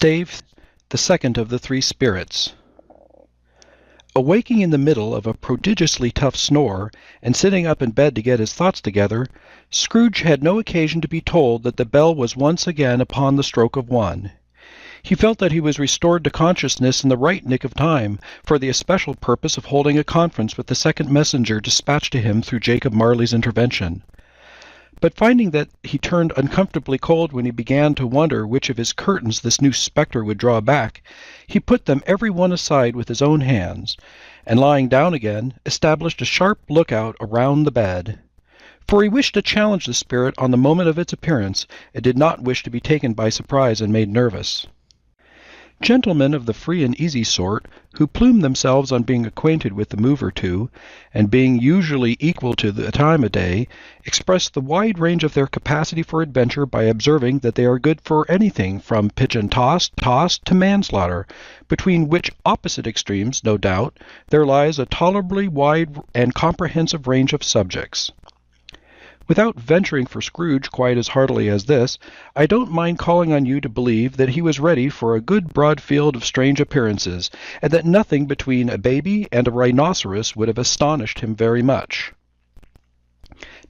Stave, the second of the three spirits. Awaking in the middle of a prodigiously tough snore, and sitting up in bed to get his thoughts together, Scrooge had no occasion to be told that the bell was once again upon the stroke of 1. He felt that he was restored to consciousness in the right nick of time, for the especial purpose of holding a conference with the second messenger dispatched to him through Jacob Marley's intervention. But finding that he turned uncomfortably cold when he began to wonder which of his curtains this new spectre would draw back, he put them every one aside with his own hands, and lying down again, established a sharp lookout around the bed. For he wished to challenge the spirit on the moment of its appearance, and did not wish to be taken by surprise and made nervous. Gentlemen of the free and easy sort, who plume themselves on being acquainted with the move or two, and being usually equal to the time of day, express the wide range of their capacity for adventure by observing that they are good for anything from pitch and toss to manslaughter, between which opposite extremes, no doubt, there lies a tolerably wide and comprehensive range of subjects. Without venturing for Scrooge quite as heartily as this, I don't mind calling on you to believe that he was ready for a good broad field of strange appearances, and that nothing between a baby and a rhinoceros would have astonished him very much.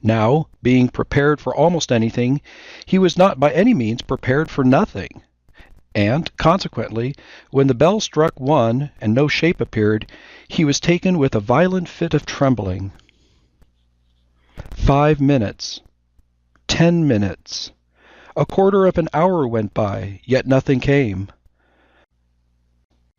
Now, being prepared for almost anything, he was not by any means prepared for nothing. And, consequently, when the bell struck 1 and no shape appeared, he was taken with a violent fit of trembling. 5 minutes, 10 minutes, a quarter of an hour went by, yet nothing came.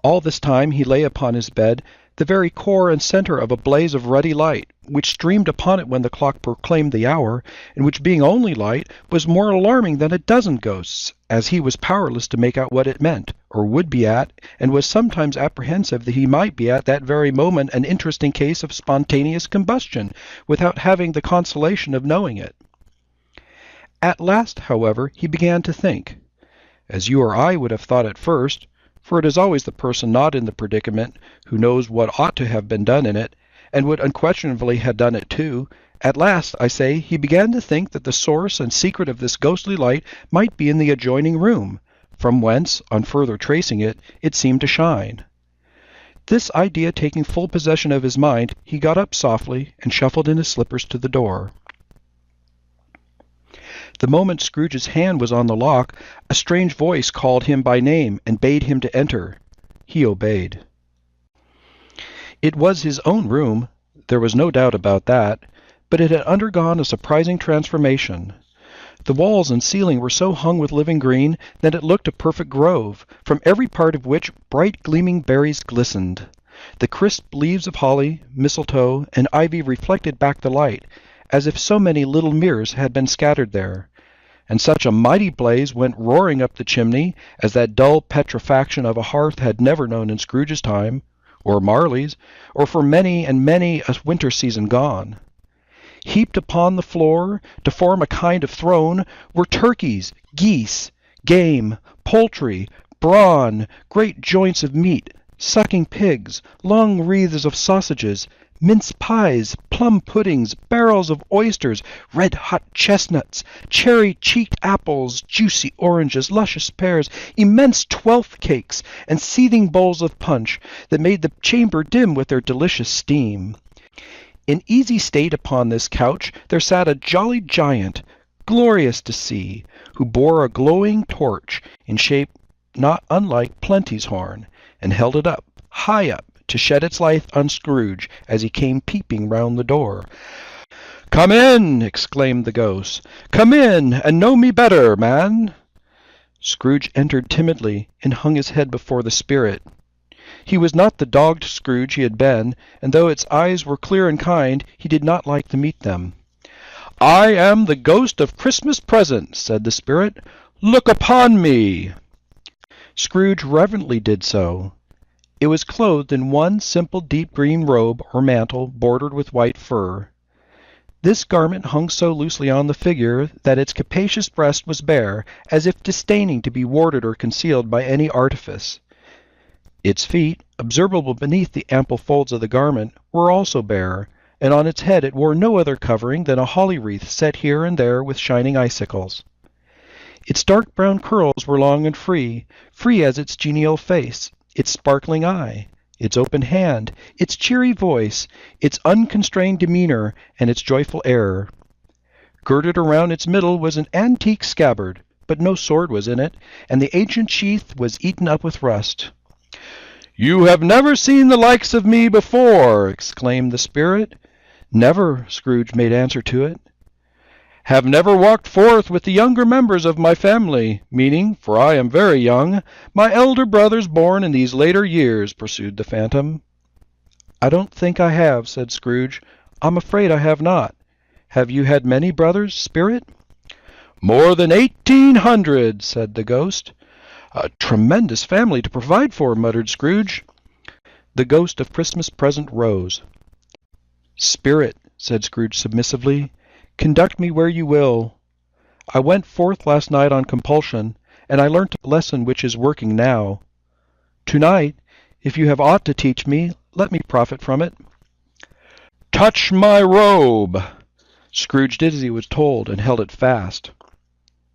All this time he lay upon his bed, the very core and center of a blaze of ruddy light, which streamed upon it when the clock proclaimed the hour, and which, being only light, was more alarming than a dozen ghosts, as he was powerless to make out what it meant, or would be at, and was sometimes apprehensive that he might be at that very moment an interesting case of spontaneous combustion, without having the consolation of knowing it. At last, however, he began to think, as you or I would have thought at first, for it is always the person not in the predicament who knows what ought to have been done in it, and would unquestionably have done it too. At last, I say, he began to think that the source and secret of this ghostly light might be in the adjoining room, from whence, on further tracing it, it seemed to shine. This idea taking full possession of his mind, he got up softly, and shuffled in his slippers to the door. The moment Scrooge's hand was on the lock, a strange voice called him by name and bade him to enter. He obeyed. It was his own room, there was no doubt about that, but it had undergone a surprising transformation. The walls and ceiling were so hung with living green that it looked a perfect grove, from every part of which bright gleaming berries glistened. The crisp leaves of holly, mistletoe, and ivy reflected back the light, as if so many little mirrors had been scattered there, and such a mighty blaze went roaring up the chimney as that dull petrifaction of a hearth had never known in Scrooge's time, or Marley's, or for many and many a winter season gone. Heaped upon the floor, to form a kind of throne, were turkeys, geese, game, poultry, brawn, great joints of meat, sucking pigs, long wreaths of sausages, mince pies, plum puddings, barrels of oysters, red-hot chestnuts, cherry-cheeked apples, juicy oranges, luscious pears, immense twelfth cakes, and seething bowls of punch that made the chamber dim with their delicious steam. In easy state upon this couch there sat a jolly giant, glorious to see, who bore a glowing torch in shape not unlike Plenty's horn, and held it up, high up, to shed its light on Scrooge as he came peeping round the door. "Come in!" exclaimed the ghost. "Come in, and know me better, man!" Scrooge entered timidly, and hung his head before the spirit. He was not the dogged Scrooge he had been, and though its eyes were clear and kind, he did not like to meet them. "I am the ghost of Christmas present," said the spirit. "Look upon me!" Scrooge reverently did so. It was clothed in one simple deep green robe or mantle bordered with white fur. This garment hung so loosely on the figure that its capacious breast was bare, as if disdaining to be warded or concealed by any artifice. Its feet, observable beneath the ample folds of the garment, were also bare, and on its head it wore no other covering than a holly wreath set here and there with shining icicles. Its dark brown curls were long and free, free as its genial face, its sparkling eye, its open hand, its cheery voice, its unconstrained demeanor, and its joyful air. Girded around its middle was an antique scabbard, but no sword was in it, and the ancient sheath was eaten up with rust. "You have never seen the likes of me before!" exclaimed the spirit. "Never," Scrooge made answer to it. "Have never walked forth with the younger members of my family, meaning, for I am very young, my elder brothers born in these later years," pursued the phantom. "I don't think I have," said Scrooge. "I'm afraid I have not. Have you had many brothers, spirit?" "More than 1,800," said the ghost. "A tremendous family to provide for," muttered Scrooge. The ghost of Christmas Present rose. "Spirit," said Scrooge submissively, "conduct me where you will. I went forth last night on compulsion, and I learnt a lesson which is working now. Tonight, if you have aught to teach me, let me profit from it." "Touch my robe!" Scrooge did as he was told, and held it fast.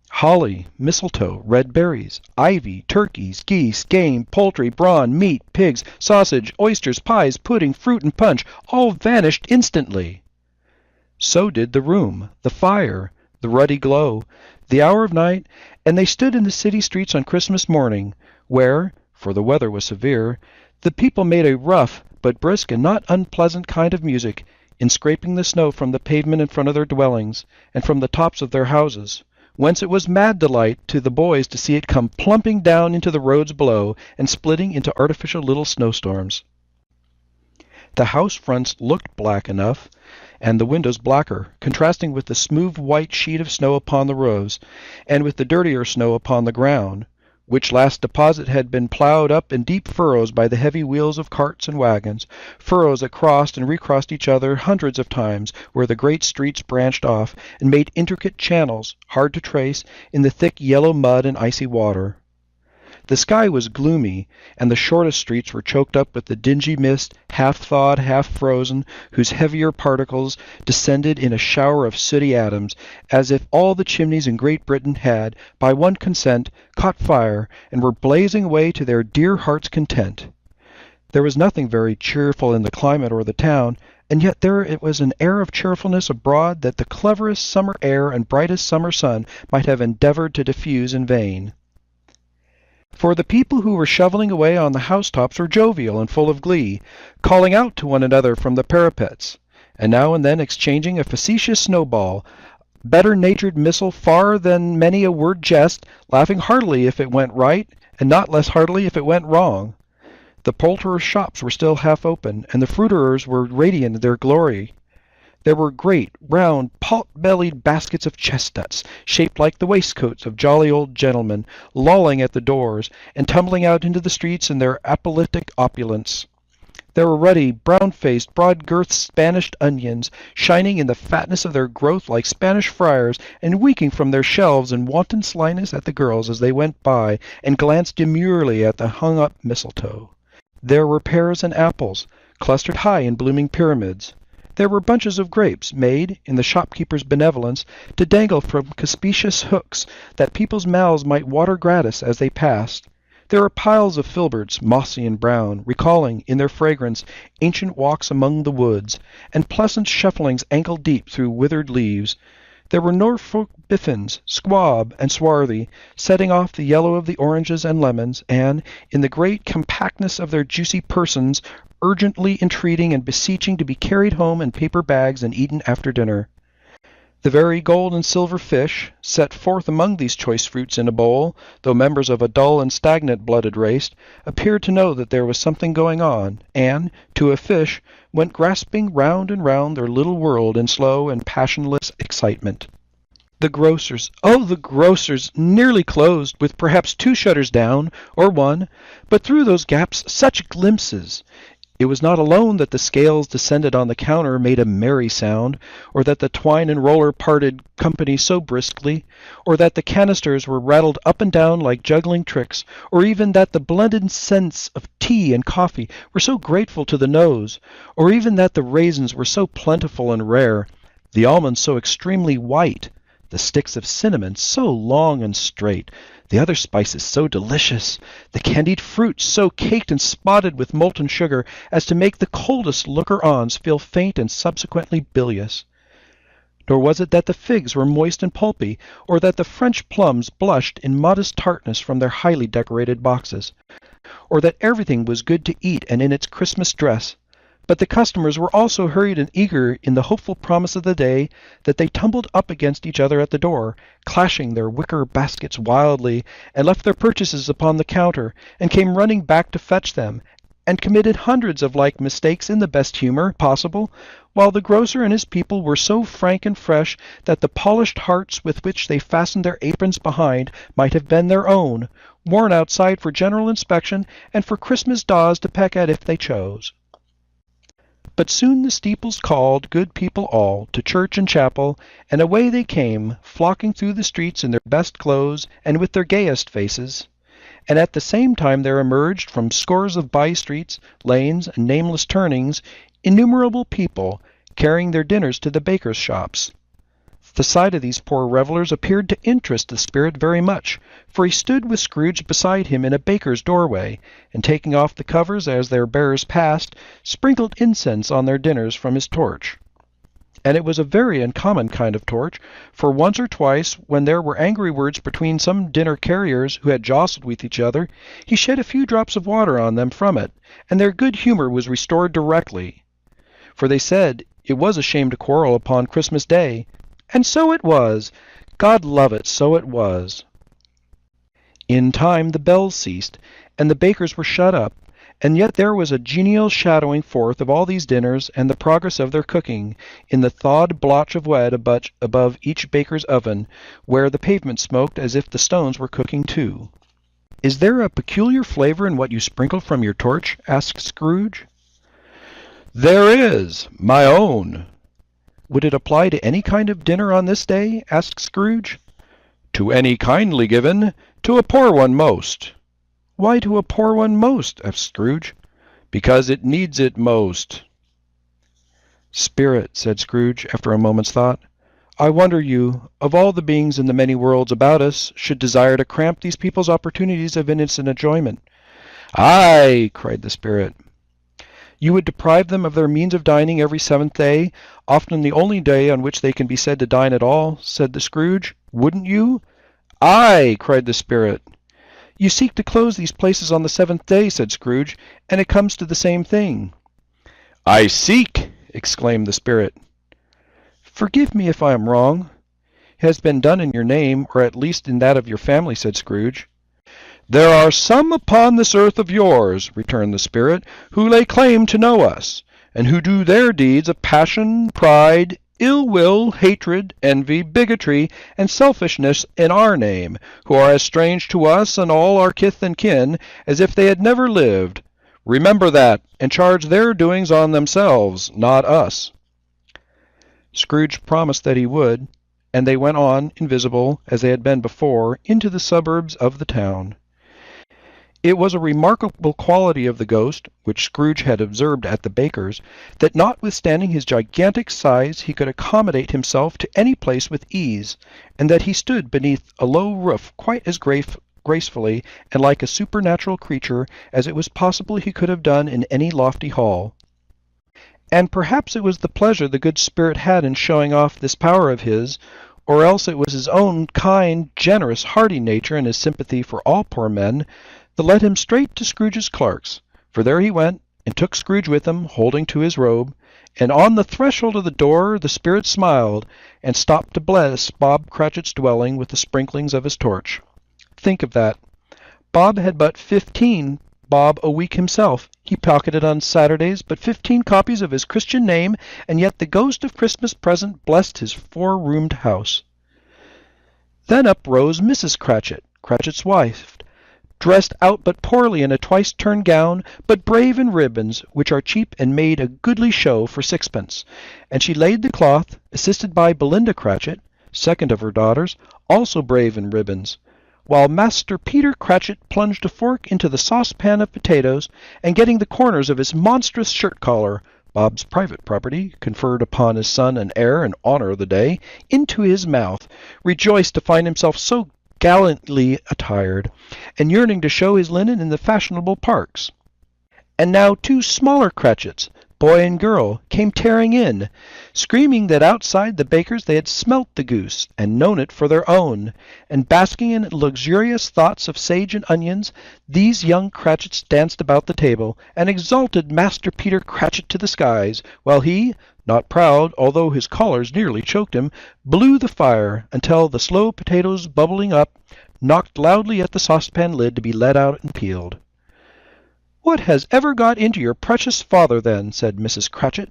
Holly, mistletoe, red berries, ivy, turkeys, geese, game, poultry, brawn, meat, pigs, sausage, oysters, pies, pudding, fruit, and punch all vanished instantly. So did the room, the fire, the ruddy glow, the hour of night, and they stood in the city streets on Christmas morning, where, for the weather was severe, the people made a rough but brisk and not unpleasant kind of music in scraping the snow from the pavement in front of their dwellings, and from the tops of their houses, whence it was mad delight to the boys to see it come plumping down into the roads below, and splitting into artificial little snowstorms. The house fronts looked black enough, and the windows blacker, contrasting with the smooth white sheet of snow upon the roofs, and with the dirtier snow upon the ground, which last deposit had been ploughed up in deep furrows by the heavy wheels of carts and wagons, furrows that crossed and recrossed each other hundreds of times where the great streets branched off and made intricate channels, hard to trace, in the thick yellow mud and icy water. The sky was gloomy, and the shortest streets were choked up with the dingy mist, half-thawed, half-frozen, whose heavier particles descended in a shower of sooty atoms, as if all the chimneys in Great Britain had, by one consent, caught fire, and were blazing away to their dear hearts' content. There was nothing very cheerful in the climate or the town, and yet there it was an air of cheerfulness abroad that the cleverest summer air and brightest summer sun might have endeavored to diffuse in vain. For the people who were shoveling away on the housetops were jovial and full of glee, calling out to one another from the parapets, and now and then exchanging a facetious snowball, better-natured missile far than many a word jest, laughing heartily if it went right, and not less heartily if it went wrong. The poulterers' shops were still half open, and the fruiterers were radiant in their glory. There were great, round, pot-bellied baskets of chestnuts, shaped like the waistcoats of jolly old gentlemen, lolling at the doors, and tumbling out into the streets in their apoplectic opulence. There were ruddy, brown-faced, broad-girthed Spanish onions, shining in the fatness of their growth like Spanish friars, and winking from their shelves in wanton slyness at the girls as they went by, and glanced demurely at the hung-up mistletoe. There were pears and apples, clustered high in blooming pyramids. There were bunches of grapes, made, in the shopkeeper's benevolence, to dangle from conspicuous hooks, that people's mouths might water gratis as they passed. There were piles of filberts, mossy and brown, recalling, in their fragrance, ancient walks among the woods, and pleasant shufflings ankle-deep through withered leaves. There were Norfolk biffins, squab and swarthy, setting off the yellow of the oranges and lemons, and, in the great compactness of their juicy persons, urgently entreating and beseeching to be carried home in paper bags and eaten after dinner. The very gold and silver fish, set forth among these choice fruits in a bowl, though members of a dull and stagnant-blooded race, appeared to know that there was something going on, and, to a fish, went grasping round and round their little world in slow and passionless excitement. The grocers, oh, the grocers, nearly closed, with perhaps 2 shutters down, or 1, but through those gaps such glimpses! It was not alone that the scales descended on the counter made a merry sound, or that the twine and roller parted company so briskly, or that the canisters were rattled up and down like juggling tricks, or even that the blended scents of tea and coffee were so grateful to the nose, or even that the raisins were so plentiful and rare, the almonds so extremely white, the sticks of cinnamon so long and straight, the other spices so delicious, the candied fruits so caked and spotted with molten sugar as to make the coldest looker-ons feel faint and subsequently bilious. Nor was it that the figs were moist and pulpy, or that the French plums blushed in modest tartness from their highly decorated boxes, or that everything was good to eat and in its Christmas dress, but the customers were also hurried and eager in the hopeful promise of the day that they tumbled up against each other at the door, clashing their wicker baskets wildly, and left their purchases upon the counter, and came running back to fetch them, and committed hundreds of like mistakes in the best humor possible, while the grocer and his people were so frank and fresh that the polished hearts with which they fastened their aprons behind might have been their own, worn outside for general inspection and for Christmas daws to peck at if they chose. But soon the steeples called, good people all, to church and chapel, and away they came, flocking through the streets in their best clothes and with their gayest faces. And at the same time there emerged from scores of by-streets, lanes, and nameless turnings, innumerable people, carrying their dinners to the bakers' shops. The sight of these poor revellers appeared to interest the spirit very much, for he stood with Scrooge beside him in a baker's doorway, and taking off the covers as their bearers passed, sprinkled incense on their dinners from his torch. And it was a very uncommon kind of torch, for once or twice, when there were angry words between some dinner carriers who had jostled with each other, he shed a few drops of water on them from it, and their good humour was restored directly. For they said it was a shame to quarrel upon Christmas Day, and so it was. God love it, so it was. In time the bells ceased, and the bakers were shut up, and yet there was a genial shadowing forth of all these dinners and the progress of their cooking, in the thawed blotch of wet above each baker's oven, where the pavement smoked as if the stones were cooking too. "Is there a peculiar flavour in what you sprinkle from your torch?" asked Scrooge. "There is, my own." "Would it apply to any kind of dinner on this day?" asked Scrooge. "To any kindly given, to a poor one most." "Why to a poor one most?" asked Scrooge. "Because it needs it most." "Spirit," said Scrooge, after a moment's thought, "I wonder you, of all the beings in the many worlds about us, should desire to cramp these people's opportunities of innocent enjoyment." "Aye!" cried the spirit. "You would deprive them of their means of dining every seventh day, often the only day on which they can be said to dine at all," said the Scrooge. "Wouldn't you?" "Aye!" cried the spirit. "You seek to close these places on the seventh day," said Scrooge, "and it comes to the same thing." "I seek!" exclaimed the spirit. "Forgive me if I am wrong." "It has been done in your name, or at least in that of your family," said Scrooge. "There are some upon this earth of yours," returned the spirit, "who lay claim to know us, and who do their deeds of passion, pride, ill will, hatred, envy, bigotry, and selfishness in our name, who are as strange to us and all our kith and kin as if they had never lived. Remember that, and charge their doings on themselves, not us." Scrooge promised that he would, and they went on, invisible, as they had been before, into the suburbs of the town. It was a remarkable quality of the ghost, which Scrooge had observed at the baker's, that notwithstanding his gigantic size he could accommodate himself to any place with ease, and that he stood beneath a low roof quite as gracefully and like a supernatural creature as it was possible he could have done in any lofty hall. And perhaps it was the pleasure the good spirit had in showing off this power of his, or else it was his own kind, generous, hearty nature and his sympathy for all poor men, that led him straight to Scrooge's clerk's, for there he went, and took Scrooge with him, holding to his robe, and on the threshold of the door the spirit smiled, and stopped to bless Bob Cratchit's dwelling with the sprinklings of his torch. Think of that. Bob had but 15 bob a week himself. He pocketed on Saturdays but 15 copies of his Christian name, and yet the ghost of Christmas present blessed his 4-roomed house. Then up rose Mrs. Cratchit, Cratchit's wife, dressed out but poorly in a twice-turned gown, but brave in ribbons, which are cheap and made a goodly show for 6pence, and she laid the cloth, assisted by Belinda Cratchit, second of her daughters, also brave in ribbons, while Master Peter Cratchit plunged a fork into the saucepan of potatoes, and getting the corners of his monstrous shirt-collar, Bob's private property, conferred upon his son and heir in honor of the day, into his mouth, rejoiced to find himself so gallantly attired, and yearning to show his linen in the fashionable parks. And now 2 smaller Cratchits, boy and girl, came tearing in, screaming that outside the baker's they had smelt the goose, and known it for their own, and basking in luxurious thoughts of sage and onions, these young Cratchits danced about the table, and exalted Master Peter Cratchit to the skies, while he, not proud, although his collars nearly choked him, blew the fire, until the slow potatoes bubbling up, knocked loudly at the saucepan lid to be let out and peeled. "What has ever got into your precious father, then?" said Mrs. Cratchit.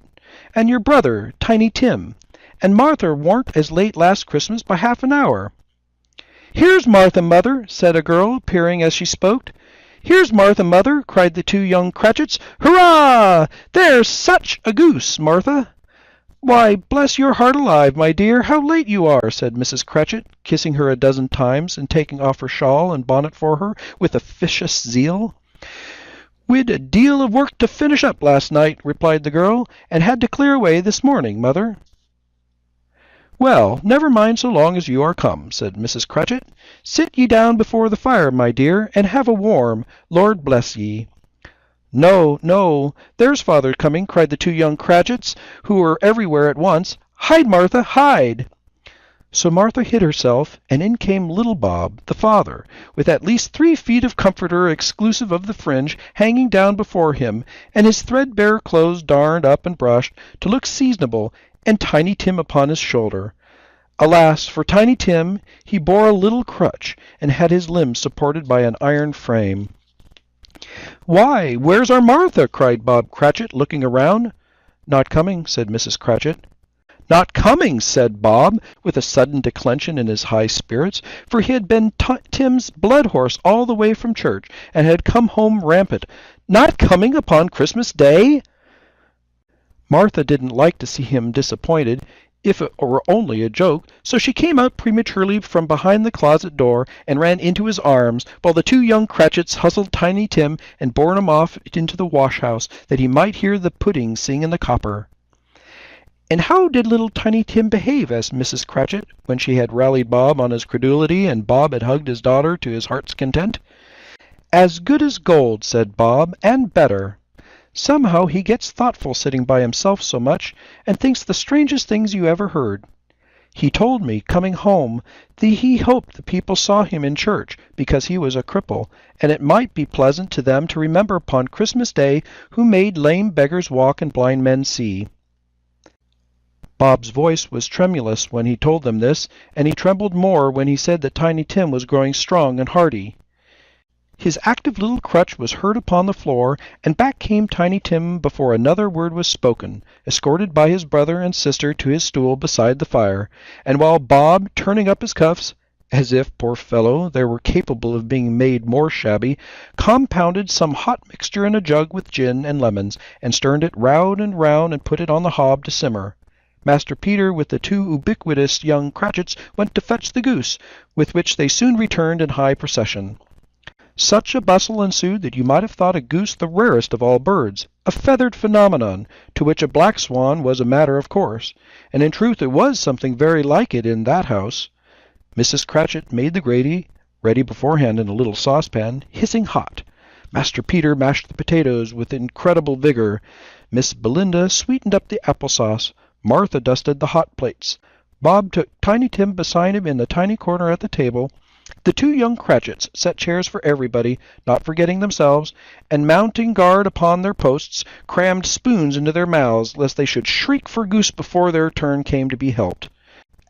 "And your brother, Tiny Tim? And Martha warn't as late last Christmas by half an hour." "Here's Martha, mother," said a girl, appearing as she spoke. "Here's Martha, mother," cried the 2 young Cratchits. "Hurrah! There's such a goose, Martha!" "Why, bless your heart alive, my dear, how late you are!" said Mrs. Cratchit, kissing her a dozen times, and taking off her shawl and bonnet for her with officious zeal. "We'd a deal of work to finish up last night," replied the girl, "and had to clear away this morning, mother." "Well, never mind so long as you are come," said Mrs. Cratchit. "Sit ye down before the fire, my dear, and have a warm, Lord bless ye." "No, no, there's father coming," cried the 2 young Cratchits, who were everywhere at once. "Hide, Martha, hide!" So Martha hid herself, and in came little Bob, the father, with at least 3 feet of comforter exclusive of the fringe hanging down before him, and his threadbare clothes darned up and brushed to look seasonable, and Tiny Tim upon his shoulder. Alas, for Tiny Tim, he bore a little crutch, and had his limbs supported by an iron frame. "Why, where's our Martha?" cried Bob Cratchit, looking around. "Not coming," said Mrs. Cratchit. "Not coming!" said Bob, with a sudden declension in his high spirits, for he had been Tim's blood horse all the way from church, and had come home rampant. "Not coming upon Christmas Day?" Martha didn't like to see him disappointed, if it were only a joke, so she came out prematurely from behind the closet door, and ran into his arms, while the 2 young Cratchits hustled Tiny Tim and bore him off into the wash-house, that he might hear the pudding sing in the copper. "And how did little Tiny Tim behave?" asked Mrs. Cratchit, when she had rallied Bob on his credulity, and Bob had hugged his daughter to his heart's content. "As good as gold," said Bob, "and better. Somehow he gets thoughtful sitting by himself so much, and thinks the strangest things you ever heard. He told me, coming home, that he hoped the people saw him in church, because he was a cripple, and it might be pleasant to them to remember upon Christmas Day who made lame beggars walk and blind men see." Bob's voice was tremulous when he told them this, and he trembled more when he said that Tiny Tim was growing strong and hearty. His active little crutch was heard upon the floor, and back came Tiny Tim before another word was spoken, escorted by his brother and sister to his stool beside the fire, and while Bob, turning up his cuffs, as if, poor fellow, they were capable of being made more shabby, compounded some hot mixture in a jug with gin and lemons, and stirred it round and put it on the hob to simmer. Master Peter, with the 2 ubiquitous young Cratchits, went to fetch the goose, with which they soon returned in high procession. Such a bustle ensued that you might have thought a goose the rarest of all birds, a feathered phenomenon, to which a black swan was a matter of course, and in truth it was something very like it in that house. Mrs. Cratchit made the gravy, ready beforehand in a little saucepan, hissing hot. Master Peter mashed the potatoes with incredible vigor. Miss Belinda sweetened up the apple-sauce. Martha dusted the hot plates. Bob took Tiny Tim beside him in the tiny corner at the table. The 2 young Cratchits set chairs for everybody, not forgetting themselves, and mounting guard upon their posts, crammed spoons into their mouths, lest they should shriek for goose before their turn came to be helped.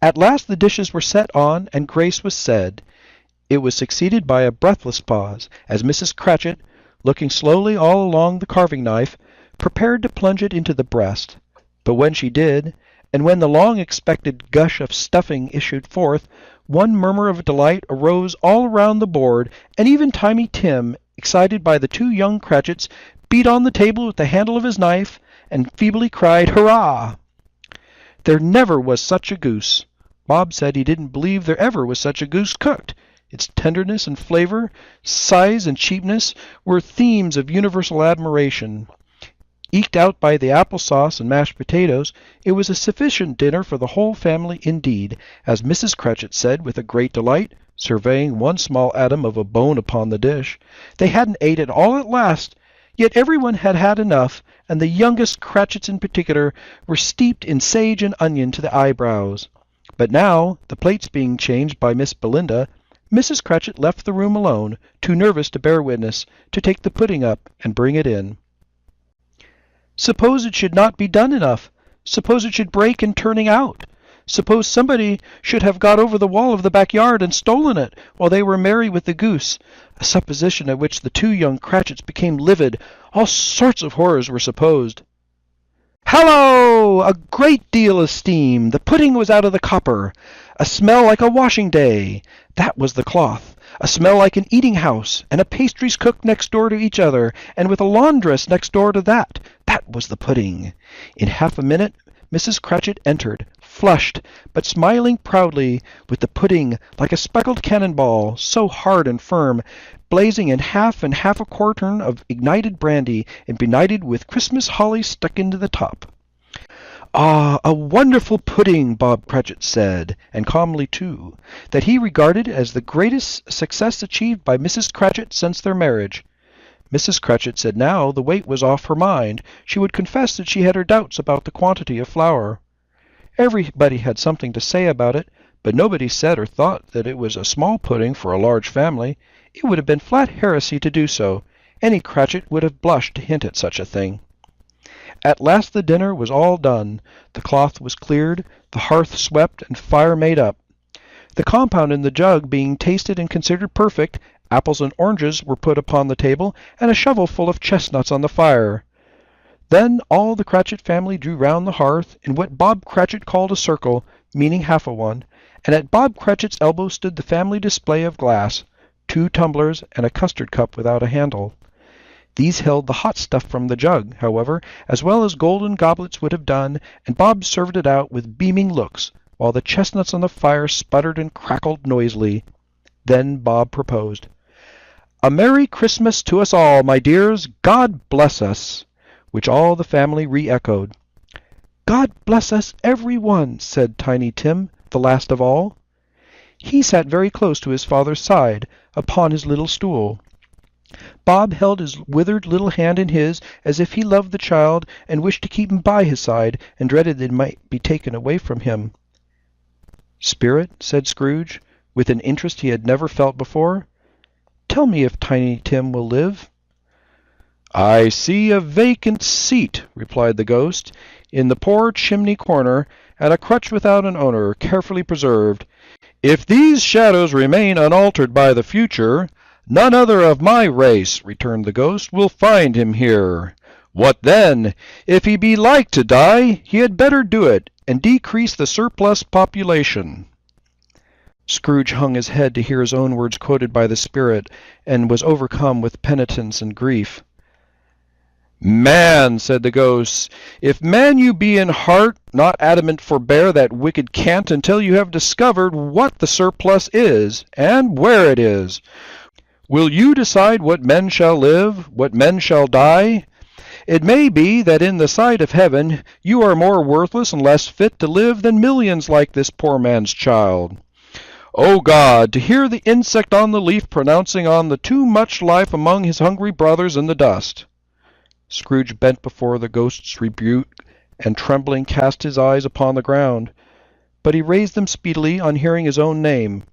At last the dishes were set on, and grace was said. It was succeeded by a breathless pause, as Mrs. Cratchit, looking slowly all along the carving-knife, prepared to plunge it into the breast. But when she did, and when the long-expected gush of stuffing issued forth, one murmur of delight arose all around the board, and even Tiny Tim, excited by the 2 young Cratchits, beat on the table with the handle of his knife, and feebly cried, "Hurrah!" There never was such a goose. Bob said he didn't believe there ever was such a goose cooked. Its tenderness and flavor, size and cheapness, were themes of universal admiration. Eked out by the applesauce and mashed potatoes, it was a sufficient dinner for the whole family indeed, as Mrs. Cratchit said with a great delight, surveying one small atom of a bone upon the dish. They hadn't ate it all at last, yet everyone had had enough, and the youngest Cratchits in particular were steeped in sage and onion to the eyebrows. But now, the plates being changed by Miss Belinda, Mrs. Cratchit left the room alone, too nervous to bear witness, to take the pudding up and bring it in. Suppose it should not be done enough? Suppose it should break in turning out? Suppose somebody should have got over the wall of the backyard and stolen it while they were merry with the goose, a supposition at which the two young Cratchits became livid. All sorts of horrors were supposed. Hallo! A great deal of steam. The pudding was out of the copper. A smell like a washing day. That was the cloth. A smell like an eating-house, and a pastry's cook next door to each other, and with a laundress next door to that. That was the pudding. In half a minute Mrs. Cratchit entered, flushed, but smiling proudly, with the pudding like a speckled cannon-ball, so hard and firm, blazing in half and half a quartern of ignited brandy, and benighted with Christmas holly stuck into the top. Ah, a wonderful pudding, Bob Cratchit said, and calmly too, that he regarded as the greatest success achieved by Mrs. Cratchit since their marriage. Mrs. Cratchit said now the weight was off her mind. She would confess that she had her doubts about the quantity of flour. Everybody had something to say about it, but nobody said or thought that it was a small pudding for a large family. It would have been flat heresy to do so. Any Cratchit would have blushed to hint at such a thing. At last the dinner was all done. The cloth was cleared, the hearth swept, and fire made up. The compound in the jug being tasted and considered perfect, apples and oranges were put upon the table, and a shovelful of chestnuts on the fire. Then all the Cratchit family drew round the hearth in what Bob Cratchit called a circle, meaning half a one, and at Bob Cratchit's elbow stood the family display of glass, 2 tumblers and a custard cup without a handle. These held the hot stuff from the jug, however, as well as golden goblets would have done, and Bob served it out with beaming looks, while the chestnuts on the fire sputtered and crackled noisily. Then Bob proposed, "A Merry Christmas to us all, my dears! God bless us!" which all the family re-echoed. "God bless us, every one," said Tiny Tim, the last of all. He sat very close to his father's side, upon his little stool. Bob held his withered little hand in his, as if he loved the child and wished to keep him by his side, and dreaded that it might be taken away from him. "Spirit," said Scrooge, with an interest he had never felt before, "tell me if Tiny Tim will live." "I see a vacant seat," replied the ghost, "in the poor chimney corner, and a crutch without an owner, carefully preserved. If these shadows remain unaltered by the future, none other of my race," returned the ghost, "will find him here. What then? If he be like to die, he had better do it, and decrease the surplus population." Scrooge hung his head to hear his own words quoted by the spirit, and was overcome with penitence and grief. "Man," said the ghost, "if man you be in heart, not adamant forbear that wicked cant until you have discovered what the surplus is, and where it is. Will you decide what men shall live, what men shall die? It may be that in the sight of heaven you are more worthless and less fit to live than millions like this poor man's child. O God, to hear the insect on the leaf pronouncing on the too much life among his hungry brothers in the dust." Scrooge bent before the ghost's rebuke, and trembling cast his eyes upon the ground. But he raised them speedily on hearing his own name.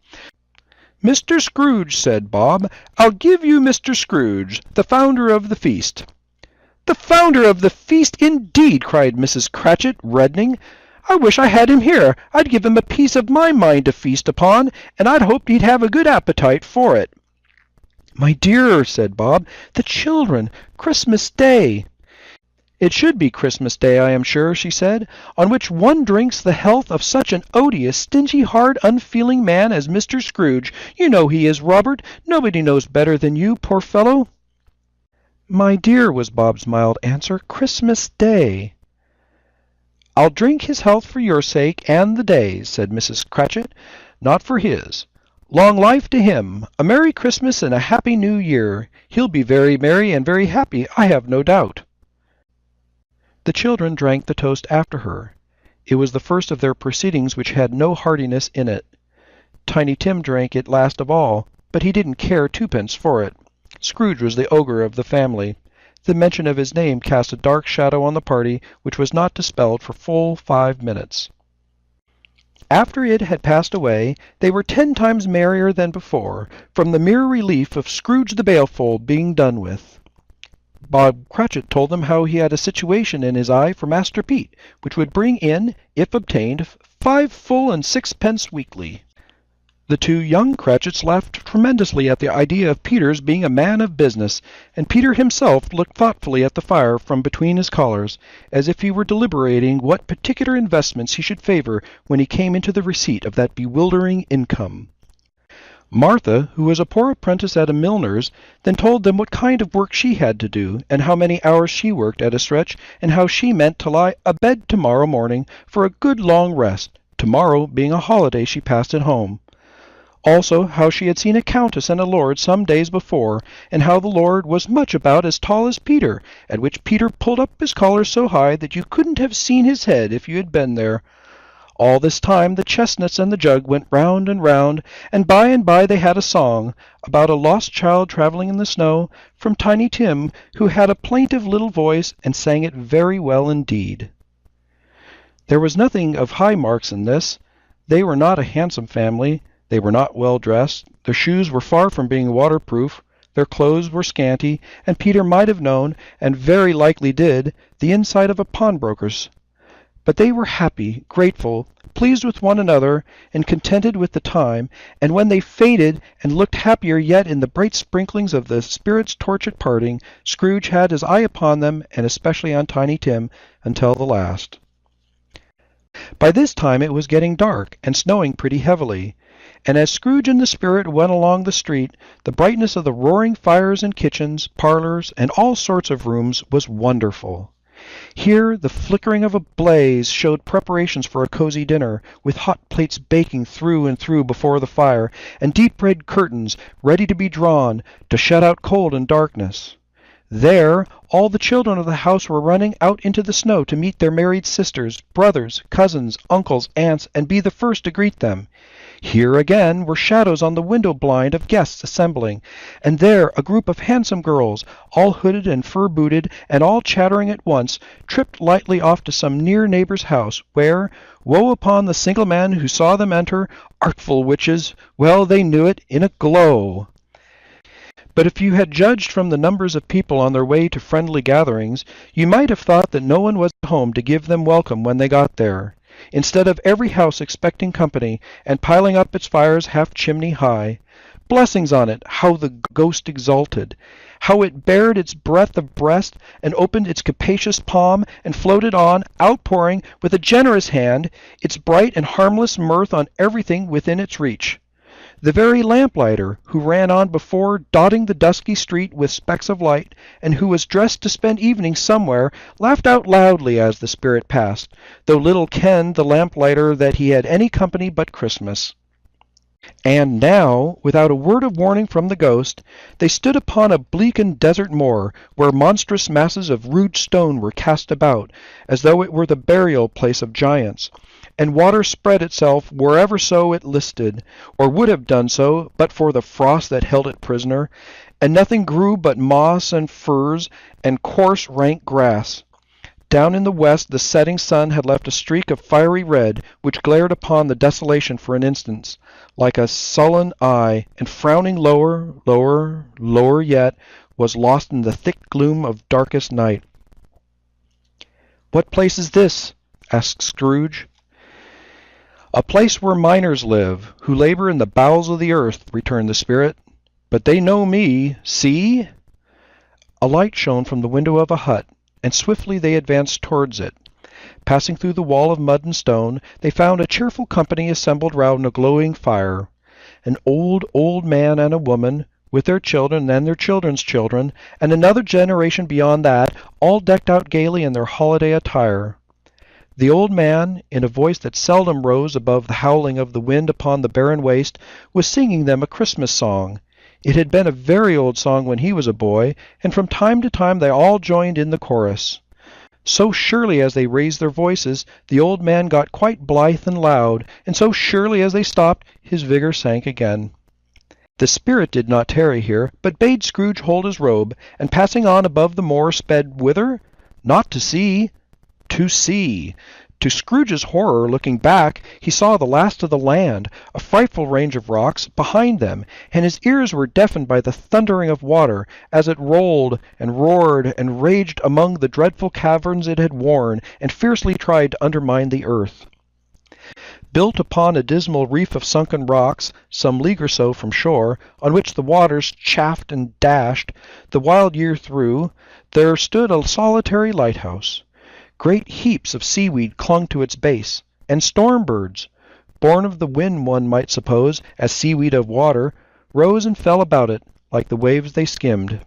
"Mr. Scrooge," said Bob, "I'll give you Mr. Scrooge, the founder of the feast." "The founder of the feast, indeed!" cried Mrs. Cratchit, reddening. "I wish I had him here. I'd give him a piece of my mind to feast upon, and I'd hoped he'd have a good appetite for it." "My dear," said Bob, "the children! Christmas Day!" "It should be Christmas Day, I am sure," she said, "on which one drinks the health of such an odious, stingy, hard, unfeeling man as Mr. Scrooge. You know he is, Robert. Nobody knows better than you, poor fellow." "My dear," was Bob's mild answer, "Christmas Day." "I'll drink his health for your sake and the day's," said Mrs. Cratchit, "not for his. Long life to him, a Merry Christmas and a Happy New Year. He'll be very merry and very happy, I have no doubt." The children drank the toast after her. It was the first of their proceedings which had no heartiness in it. Tiny Tim drank it last of all, but he didn't care twopence for it. Scrooge was the ogre of the family. The mention of his name cast a dark shadow on the party, which was not dispelled for full 5 minutes. After it had passed away, they were 10 times merrier than before, from the mere relief of Scrooge the Baleful being done with. Bob Cratchit told them how he had a situation in his eye for Master Pete, which would bring in, if obtained, 5 full and 6 pence weekly. The 2 young Cratchits laughed tremendously at the idea of Peter's being a man of business, and Peter himself looked thoughtfully at the fire from between his collars, as if he were deliberating what particular investments he should favor when he came into the receipt of that bewildering income. Martha, who was a poor apprentice at a milliner's, then told them what kind of work she had to do, and how many hours she worked at a stretch, and how she meant to lie abed tomorrow morning for a good long rest, tomorrow being a holiday she passed at home. Also how she had seen a countess and a lord some days before, and how the lord was much about as tall as Peter, at which Peter pulled up his collar so high that you couldn't have seen his head if you had been there. All this time the chestnuts and the jug went round, and by they had a song, about a lost child travelling in the snow, from Tiny Tim, who had a plaintive little voice, and sang it very well indeed. There was nothing of high marks in this. They were not a handsome family. They were not well dressed. Their shoes were far from being waterproof. Their clothes were scanty, and Peter might have known, and very likely did, the inside of a pawnbroker's. But they were happy, grateful, pleased with one another, and contented with the time, and when they faded, and looked happier yet in the bright sprinklings of the spirit's torch at parting, Scrooge had his eye upon them, and especially on Tiny Tim, until the last. By this time it was getting dark, and snowing pretty heavily, and as Scrooge and the spirit went along the street, the brightness of the roaring fires in kitchens, parlors, and all sorts of rooms was wonderful. Here the flickering of a blaze showed preparations for a cozy dinner, with hot plates baking through and through before the fire, and deep red curtains ready to be drawn to shut out cold and darkness. There all the children of the house were running out into the snow to meet their married sisters, brothers, cousins, uncles, aunts, and be the first to greet them. Here again were shadows on the window blind of guests assembling, and there a group of handsome girls, all hooded and fur-booted, and all chattering at once, tripped lightly off to some near neighbor's house, where, woe upon the single man who saw them enter, artful witches, well they knew it, in a glow. But if you had judged from the numbers of people on their way to friendly gatherings, you might have thought that no one was at home to give them welcome when they got there. Instead of every house expecting company, and piling up its fires half chimney high. Blessings on it, how the ghost exulted! How it bared its breadth of breast, and opened its capacious palm, and floated on, outpouring, with a generous hand, its bright and harmless mirth on everything within its reach. The very lamplighter, who ran on before, dotting the dusky street with specks of light, and who was dressed to spend evening somewhere, laughed out loudly as the spirit passed, though little kenned the lamplighter that he had any company but Christmas. And now, without a word of warning from the ghost, they stood upon a bleak and desert moor, where monstrous masses of rude stone were cast about, as though it were the burial place of giants, and water spread itself wherever so it listed, or would have done so but for the frost that held it prisoner, and nothing grew but moss and furze and coarse rank grass. Down in the west the setting sun had left a streak of fiery red, which glared upon the desolation for an instant, like a sullen eye, and frowning lower, lower, lower yet, was lost in the thick gloom of darkest night. "What place is this?" asked Scrooge. "A place where miners live, who labor in the bowels of the earth," returned the spirit. "But they know me. See!" A light shone from the window of a hut, and swiftly they advanced towards it. Passing through the wall of mud and stone, they found a cheerful company assembled round a glowing fire. An old man and a woman, with their children and their children's children, and another generation beyond that, all decked out gaily in their holiday attire. The old man, in a voice that seldom rose above the howling of the wind upon the barren waste, was singing them a Christmas song. It had been a very old song when he was a boy, and from time to time they all joined in the chorus. So surely as they raised their voices, the old man got quite blithe and loud, and so surely as they stopped, his vigour sank again. The spirit did not tarry here, but bade Scrooge hold his robe, and passing on above the moor sped whither? Not to sea, to sea. To Scrooge's horror, looking back, he saw the last of the land, a frightful range of rocks, behind them, and his ears were deafened by the thundering of water, as it rolled and roared and raged among the dreadful caverns it had worn, and fiercely tried to undermine the earth. Built upon a dismal reef of sunken rocks, some league or so from shore, on which the waters chafed and dashed the wild year through, there stood a solitary lighthouse. Great heaps of seaweed clung to its base, and storm-birds, born of the wind one might suppose, as seaweed of water, rose and fell about it, like the waves they skimmed.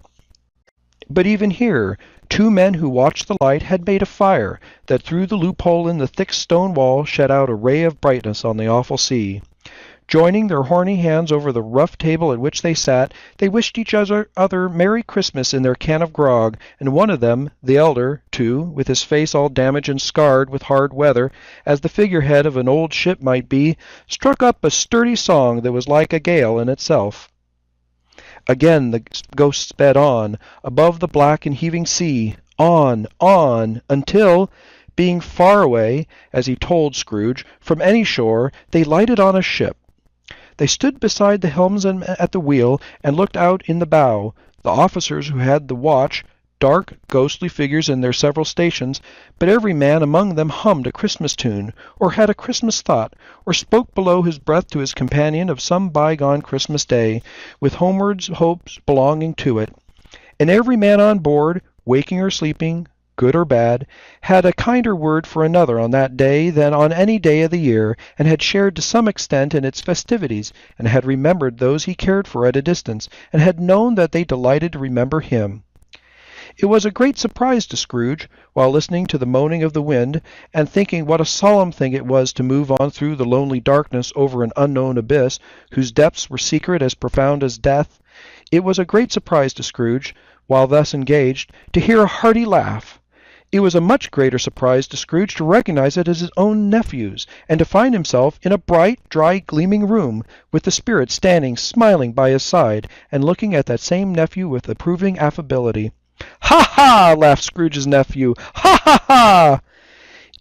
But even here, 2 men who watched the light had made a fire, that through the loophole in the thick stone wall shed out a ray of brightness on the awful sea. Joining their horny hands over the rough table at which they sat, they wished each other Merry Christmas in their can of grog, and one of them, the elder, too, with his face all damaged and scarred with hard weather, as the figurehead of an old ship might be, struck up a sturdy song that was like a gale in itself. Again the ghost sped on, above the black and heaving sea, on, until, being far away, as he told Scrooge, from any shore, they lighted on a ship. They stood beside the helmsman at the wheel, and looked out in the bow, the officers who had the watch, dark, ghostly figures in their several stations, but every man among them hummed a Christmas tune, or had a Christmas thought, or spoke below his breath to his companion of some bygone Christmas day, with homeward hopes belonging to it. And every man on board, waking or sleeping, good or bad, had a kinder word for another on that day than on any day of the year, and had shared to some extent in its festivities, and had remembered those he cared for at a distance, and had known that they delighted to remember him. It was a great surprise to Scrooge, while listening to the moaning of the wind, and thinking what a solemn thing it was to move on through the lonely darkness over an unknown abyss, whose depths were secret as profound as death. It was a great surprise to Scrooge, while thus engaged, to hear a hearty laugh. It was a much greater surprise to Scrooge to recognize it as his own nephew's, and to find himself in a bright, dry, gleaming room, with the spirit standing smiling by his side, and looking at that same nephew with approving affability. "Ha, ha!" laughed Scrooge's nephew. "Ha, ha, ha!"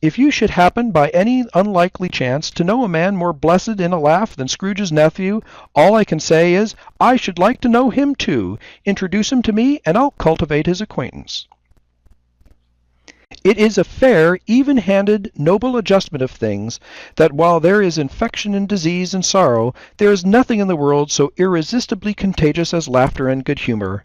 If you should happen, by any unlikely chance, to know a man more blessed in a laugh than Scrooge's nephew, all I can say is, I should like to know him too. Introduce him to me, and I'll cultivate his acquaintance. It is a fair, even-handed, noble adjustment of things, that while there is infection and disease and sorrow, there is nothing in the world so irresistibly contagious as laughter and good humor.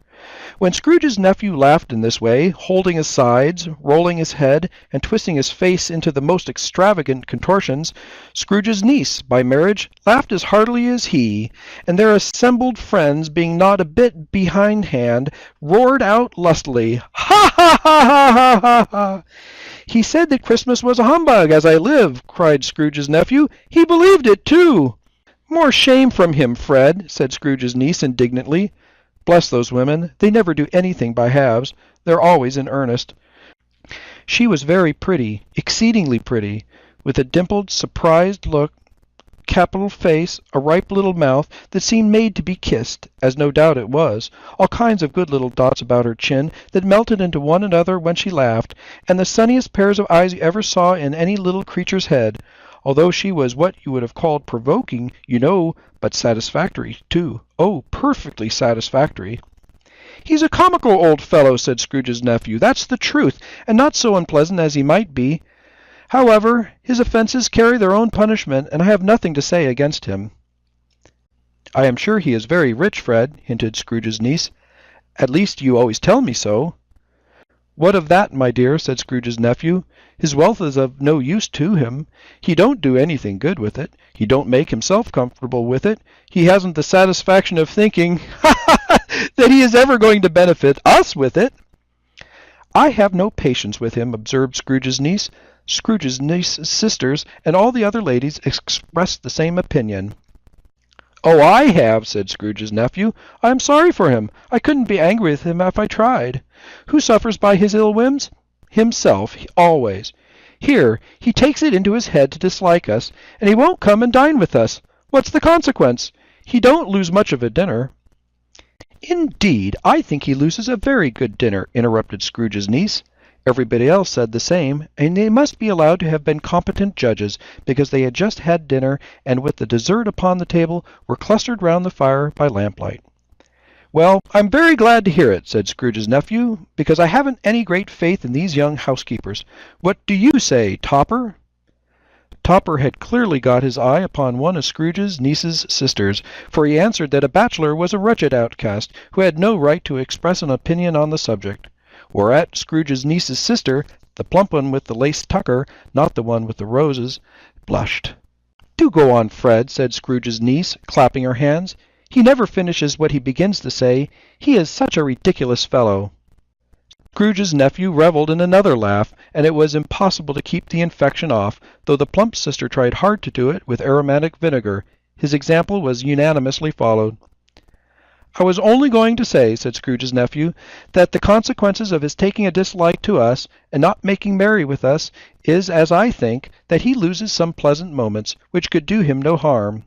When Scrooge's nephew laughed in this way, holding his sides, rolling his head, and twisting his face into the most extravagant contortions, Scrooge's niece, by marriage, laughed as heartily as he, and their assembled friends, being not a bit behindhand, roared out lustily, "Ha, ha, ha, ha, ha, ha, ha!" "He said that Christmas was a humbug, as I live!" cried Scrooge's nephew. "He believed it, too!" "More shame from him, Fred," said Scrooge's niece indignantly. Bless those women, they never do anything by halves. They're always in earnest. She was very pretty, exceedingly pretty, with a dimpled, surprised look, capital face, a ripe little mouth that seemed made to be kissed, as no doubt it was, all kinds of good little dots about her chin that melted into one another when she laughed, and the sunniest pairs of eyes you ever saw in any little creature's head, although she was what you would have called provoking, you know, but satisfactory, too. Oh, perfectly satisfactory. "He's a comical old fellow," said Scrooge's nephew. "That's the truth, and not so unpleasant as he might be. However, his offences carry their own punishment, and I have nothing to say against him." "I am sure he is very rich, Fred," hinted Scrooge's niece. "At least you always tell me so." "What of that, my dear?" said Scrooge's nephew. "His wealth is of no use to him. He don't do anything good with it. He don't make himself comfortable with it. He hasn't the satisfaction of thinking that he is ever going to benefit us with it." "I have no patience with him," observed Scrooge's niece. Scrooge's niece's sisters and all the other ladies expressed the same opinion. "Oh, I have," said Scrooge's nephew. "I am sorry for him. I couldn't be angry with him if I tried. Who suffers by his ill whims? Himself, always. Here, he takes it into his head to dislike us, and he won't come and dine with us. What's the consequence? He don't lose much of a dinner." "Indeed, I think he loses a very good dinner," interrupted Scrooge's niece. Everybody else said the same, and they must be allowed to have been competent judges, because they had just had dinner, and with the dessert upon the table, were clustered round the fire by lamplight. "Well, I'm very glad to hear it," said Scrooge's nephew, "because I haven't any great faith in these young housekeepers. What do you say, Topper?" Topper had clearly got his eye upon one of Scrooge's niece's sisters, for he answered that a bachelor was a wretched outcast, who had no right to express an opinion on the subject. Whereat Scrooge's niece's sister, the plump one with the lace tucker, not the one with the roses, blushed. "Do go on, Fred," said Scrooge's niece, clapping her hands. "He never finishes what he begins to say. He is such a ridiculous fellow." Scrooge's nephew revelled in another laugh, and it was impossible to keep the infection off, though the plump sister tried hard to do it with aromatic vinegar. His example was unanimously followed. "I was only going to say," said Scrooge's nephew, "that the consequences of his taking a dislike to us, and not making merry with us, is, as I think, that he loses some pleasant moments, which could do him no harm.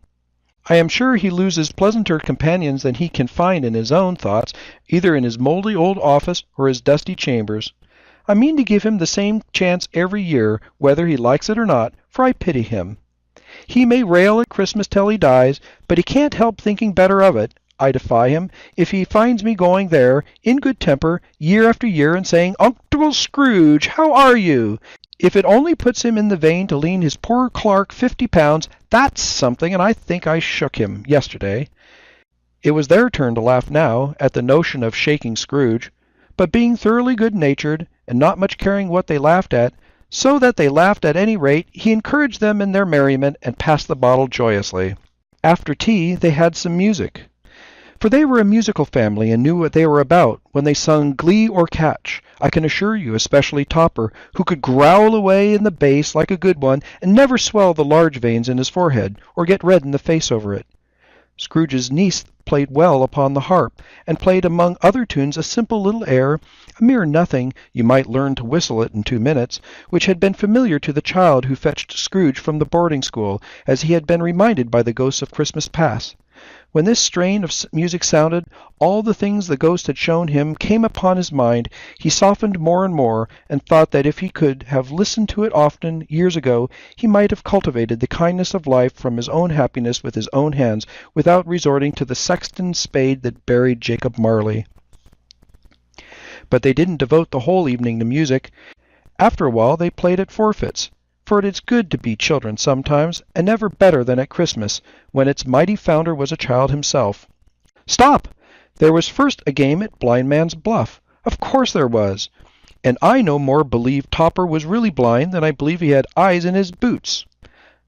I am sure he loses pleasanter companions than he can find in his own thoughts, either in his mouldy old office or his dusty chambers. I mean to give him the same chance every year, whether he likes it or not, for I pity him. He may rail at Christmas till he dies, but he can't help thinking better of it. I defy him, if he finds me going there, in good temper, year after year, and saying, 'Uncle Scrooge, how are you?' If it only puts him in the vein to lean his poor clerk £50, that's something, and I think I shook him yesterday." It was their turn to laugh now, at the notion of shaking Scrooge, but being thoroughly good-natured, and not much caring what they laughed at, so that they laughed at any rate, he encouraged them in their merriment, and passed the bottle joyously. After tea they had some music, for they were a musical family and knew what they were about when they sung Glee or Catch. I can assure you, especially Topper, who could growl away in the bass like a good one, and never swell the large veins in his forehead, or get red in the face over it. Scrooge's niece played well upon the harp, and played among other tunes a simple little air, a mere nothing, you might learn to whistle it in 2 minutes, which had been familiar to the child who fetched Scrooge from the boarding-school, as he had been reminded by the ghosts of Christmas past. When this strain of music sounded, all the things the ghost had shown him came upon his mind. He softened more and more, and thought that if he could have listened to it often, years ago, he might have cultivated the kindness of life from his own happiness with his own hands, without resorting to the sexton's spade that buried Jacob Marley. But they didn't devote the whole evening to music. After a while they played at forfeits, for it is good to be children sometimes, and never better than at Christmas, when its mighty founder was a child himself. Stop! There was first a game at Blind Man's Bluff. Of course there was. And I no more believe Topper was really blind than I believe he had eyes in his boots.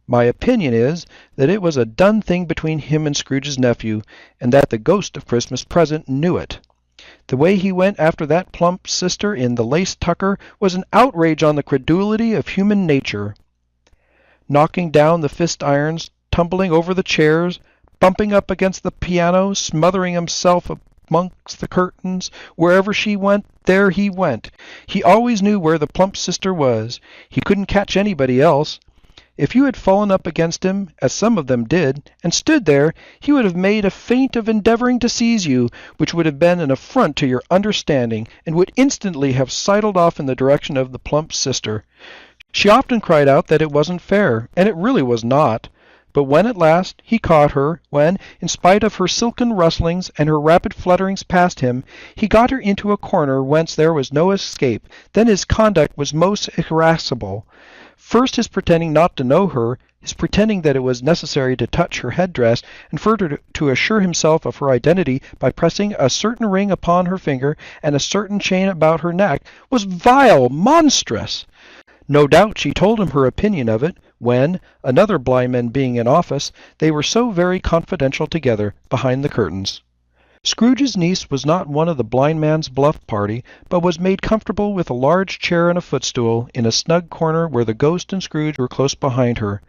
My opinion is that it was a done thing between him and Scrooge's nephew, and that the ghost of Christmas present knew it. The way he went after that plump sister in the lace tucker was an outrage on the credulity of human nature. Knocking down the fist-irons, tumbling over the chairs, bumping up against the piano, smothering himself amongst the curtains. Wherever she went, there he went. He always knew where the plump sister was. He couldn't catch anybody else. If you had fallen up against him, as some of them did, and stood there, he would have made a feint of endeavoring to seize you, which would have been an affront to your understanding, and would instantly have sidled off in the direction of the plump sister. She often cried out that it wasn't fair, and it really was not. But when at last he caught her, when, in spite of her silken rustlings and her rapid flutterings past him, he got her into a corner whence there was no escape, then his conduct was most irascible. First his pretending not to know her, his pretending that it was necessary to touch her headdress, and further to assure himself of her identity by pressing a certain ring upon her finger and a certain chain about her neck, was vile, monstrous. No doubt she told him her opinion of it, when, another blind man being in office, they were so very confidential together behind the curtains. Scrooge's niece was not one of the Blind Man's Bluff party, but was made comfortable with a large chair and a footstool in a snug corner where the ghost and Scrooge were close behind her.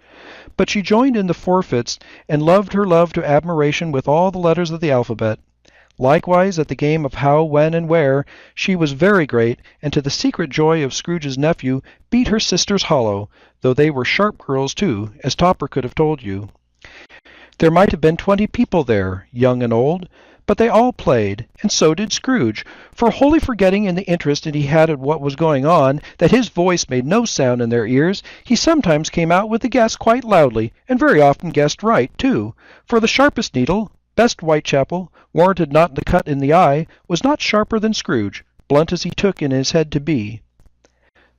But she joined in the forfeits, and loved her love to admiration with all the letters of the alphabet. Likewise, at the game of how, when, and where, she was very great, and to the secret joy of Scrooge's nephew, beat her sisters hollow, though they were sharp girls too, as Topper could have told you. There might have been 20 people there, young and old, but they all played, and so did Scrooge, for wholly forgetting in the interest he had in what was going on, that his voice made no sound in their ears, he sometimes came out with the guess quite loudly, and very often guessed right, too, for the sharpest needle, best Whitechapel, warranted not the cut in the eye, was not sharper than Scrooge, blunt as he took in his head to be.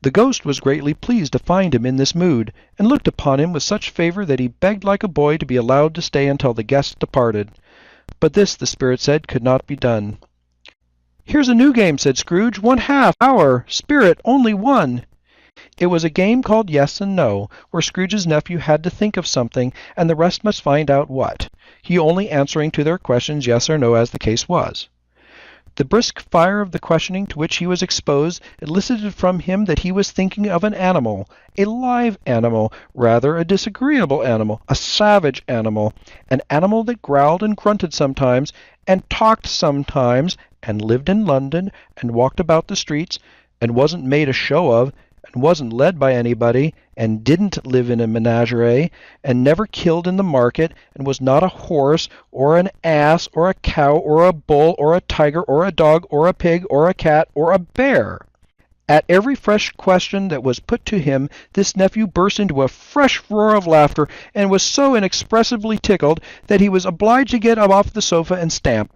The ghost was greatly pleased to find him in this mood, and looked upon him with such favour that he begged like a boy to be allowed to stay until the guests departed. But this, the spirit said, could not be done. "Here's a new game," said Scrooge. "1/2 hour. Spirit, only one." It was a game called Yes and No, where Scrooge's nephew had to think of something, and the rest must find out what, he only answering to their questions yes or no as the case was. The brisk fire of the questioning to which he was exposed elicited from him that he was thinking of an animal, a live animal, rather a disagreeable animal, a savage animal, an animal that growled and grunted sometimes, and talked sometimes, and lived in London, and walked about the streets, and wasn't made a show of, and wasn't led by anybody, and didn't live in a menagerie, and never killed in the market, and was not a horse, or an ass, or a cow, or a bull, or a tiger, or a dog, or a pig, or a cat, or a bear. At every fresh question that was put to him, this nephew burst into a fresh roar of laughter, and was so inexpressibly tickled that he was obliged to get up off the sofa and stamp.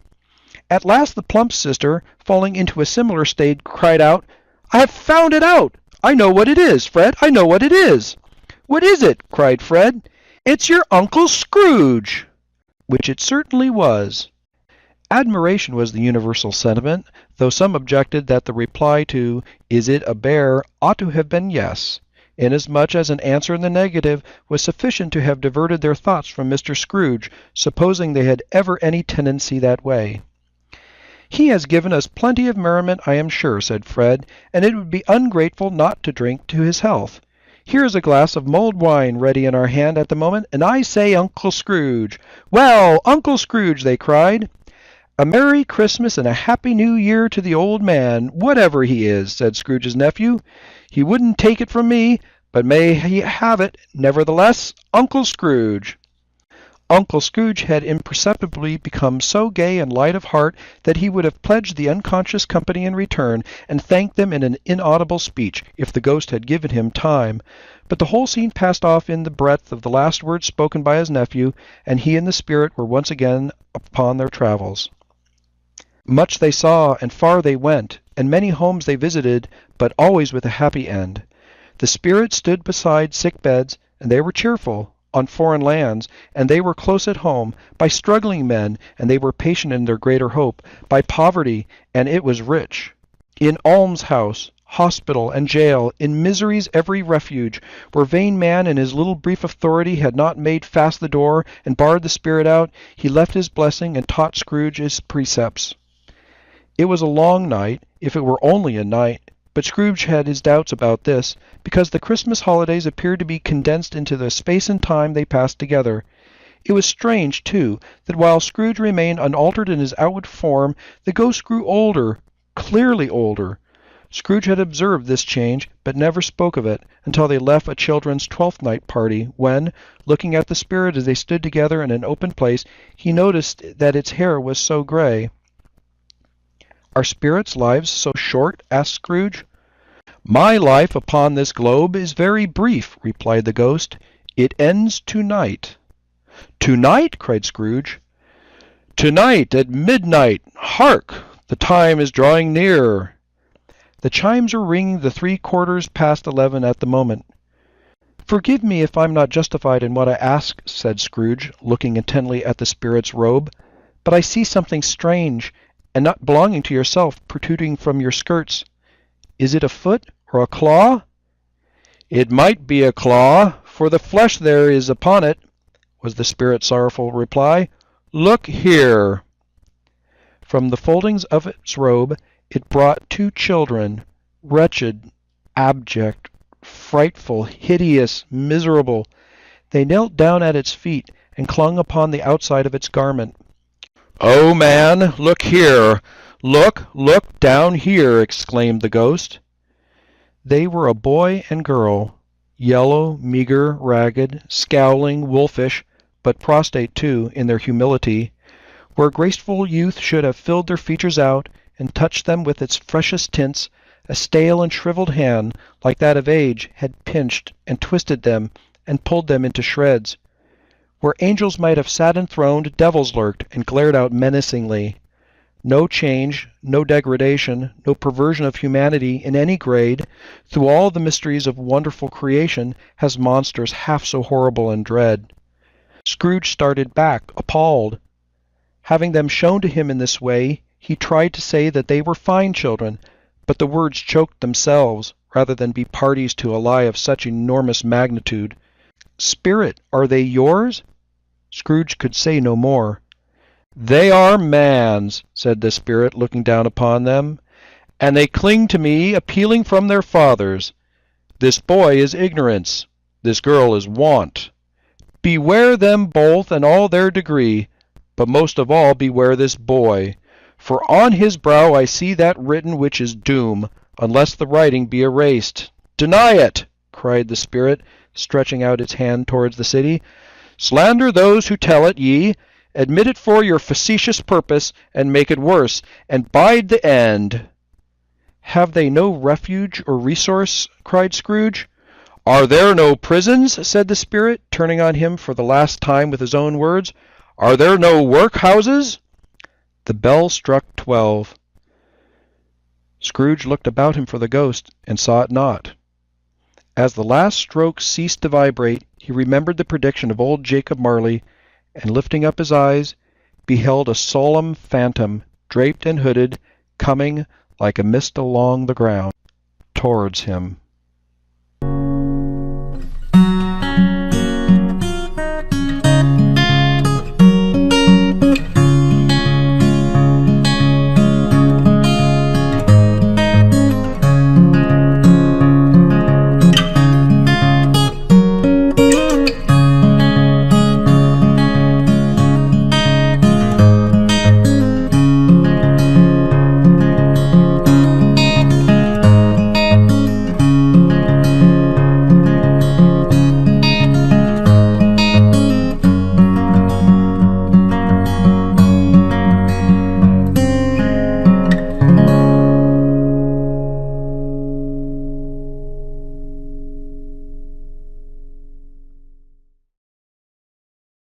At last the plump sister, falling into a similar state, cried out, "I have found it out! I know what it is, Fred, I know what it is." "What is it?" cried Fred. "It's your Uncle Scrooge!" Which it certainly was. Admiration was the universal sentiment, though some objected that the reply to "Is it a bear?" ought to have been yes, inasmuch as an answer in the negative was sufficient to have diverted their thoughts from Mr. Scrooge, supposing they had ever any tendency that way. "He has given us plenty of merriment, I am sure," said Fred, "and it would be ungrateful not to drink to his health. Here is a glass of mulled wine ready in our hand at the moment, and I say Uncle Scrooge." "Well, Uncle Scrooge!" they cried. "A Merry Christmas and a Happy New Year to the old man, whatever he is," said Scrooge's nephew. "He wouldn't take it from me, but may he have it, nevertheless, Uncle Scrooge." Uncle Scrooge had imperceptibly become so gay and light of heart that he would have pledged the unconscious company in return, and thanked them in an inaudible speech, if the ghost had given him time. But the whole scene passed off in the breath of the last words spoken by his nephew, and he and the spirit were once again upon their travels. Much they saw, and far they went, and many homes they visited, but always with a happy end. The spirit stood beside sick beds, and they were cheerful, on foreign lands, and they were close at home, by struggling men, and they were patient in their greater hope, by poverty, and it was rich. In almshouse, hospital, and jail, in misery's every refuge, where vain man in his little brief authority had not made fast the door, and barred the spirit out, he left his blessing, and taught Scrooge his precepts. It was a long night, if it were only a night, but Scrooge had his doubts about this, because the Christmas holidays appeared to be condensed into the space and time they passed together. It was strange, too, that while Scrooge remained unaltered in his outward form, the ghost grew older, clearly older. Scrooge had observed this change, but never spoke of it, until they left a children's Twelfth Night party, when, looking at the spirit as they stood together in an open place, he noticed that its hair was so gray. "Are spirits' lives so short?" asked Scrooge. "My life upon this globe is very brief," replied the ghost. "It ends to-night." "To-night?" cried Scrooge. "To-night at midnight. Hark! The time is drawing near." The chimes were ringing the 3/4 past 11 at the moment. "Forgive me if I'm not justified in what I ask," said Scrooge, looking intently at the spirit's robe, "but I see something strange, and not belonging to yourself, protruding from your skirts. Is it a foot or a claw?" "It might be a claw, for the flesh there is upon it," was the spirit's sorrowful reply. "Look here." From the foldings of its robe it brought 2 children, wretched, abject, frightful, hideous, miserable. They knelt down at its feet, and clung upon the outside of its garment. "Oh, man, look here! Look down here!" exclaimed the ghost. They were a boy and girl, yellow, meager, ragged, scowling, wolfish, but prostrate too, in their humility. Where graceful youth should have filled their features out and touched them with its freshest tints, a stale and shriveled hand, like that of age, had pinched and twisted them and pulled them into shreds. Where angels might have sat enthroned, devils lurked and glared out menacingly. No change, no degradation, no perversion of humanity in any grade, through all the mysteries of wonderful creation, has monsters half so horrible and dread. Scrooge started back, appalled. Having them shown to him in this way, he tried to say that they were fine children, but the words choked themselves, rather than be parties to a lie of such enormous magnitude. "Spirit, are they yours?" Scrooge could say no more. "They are man's," said the spirit, looking down upon them, "and they cling to me, appealing from their fathers. This boy is ignorance, this girl is want. Beware them both and all their degree, but most of all beware this boy. For on his brow I see that written which is doom, unless the writing be erased." "Deny it!" cried the spirit, stretching out its hand towards the city. "Slander those who tell it ye, admit it for your facetious purpose, and make it worse, and bide the end." "Have they no refuge or resource?" cried Scrooge. "Are there no prisons?" said the spirit, turning on him for the last time with his own words. "Are there no workhouses?" The bell struck 12. Scrooge looked about him for the ghost, and saw it not. As the last stroke ceased to vibrate, he remembered the prediction of old Jacob Marley, and lifting up his eyes, beheld a solemn phantom, draped and hooded, coming like a mist along the ground towards him.